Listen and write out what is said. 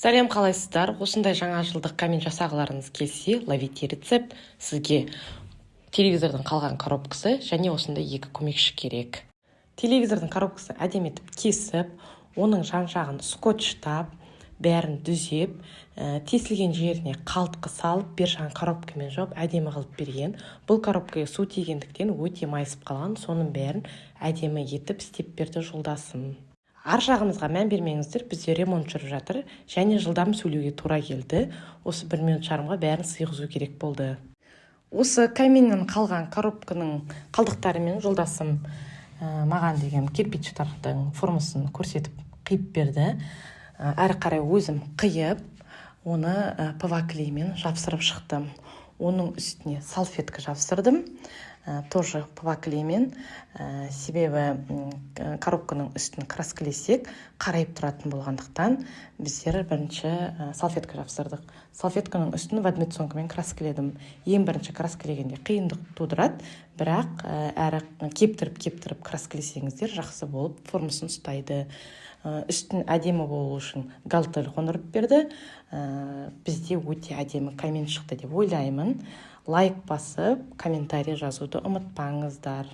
Сәлем, қалайсыздар? Осындай жаңа жылдық коммент жасағыларыңыз келсе, ловите рецепт. Сізге телевизордың қалған коробкасы және осындай екі көмекші керек. Телевизордың коробкасы әдемі етіп кесіп, оның жан-жағын скотчтап, бәрін дүзеп, тесілген жеріне қалтқы салып, бер жағын коробкамен жауып, әдемі қылып берген. Бұл коробкаға су тигендіктен өте майысып қалған, соның бәрін әдемі етіп істеп берді жолдасым. Ар жағымызға мән бермеңіздер, бізде ремонт жүріп жатыр, және жылдам сөйлеуге тура келді. Осы 1 минут жарымға бәрін сыйғызу керек болды. Осы каминнен қалған коробканың қалдықтарымен жолдасым маған деген кирпичтардың формасын көрсетіп қиып берді. Әрі қарай өзім қиып, оны ПВА-клеймен жапсырып шықтым. Оның үстіне салфетка жапсырдым. Тоже ПВА-клеймен, себебі коробканың үстін краскілесек қарайып тұратын болғандықтан біздер бірінші салфетка жапсырдық. Салфетканың үстін ватмецонкамен краскіледім. Ең бірінші краскілегенде қиындық тудырады, бірақ әрі кептіріп краскілесеңіздер жақсы болып формасын ұстайды. Үстін әдемі болу үшін галтель қондырып берді. Бізде өте әдемі коммент шықты деп ойлаймын. Лайк басып, комментарий жазуды ұмытпаңыздар.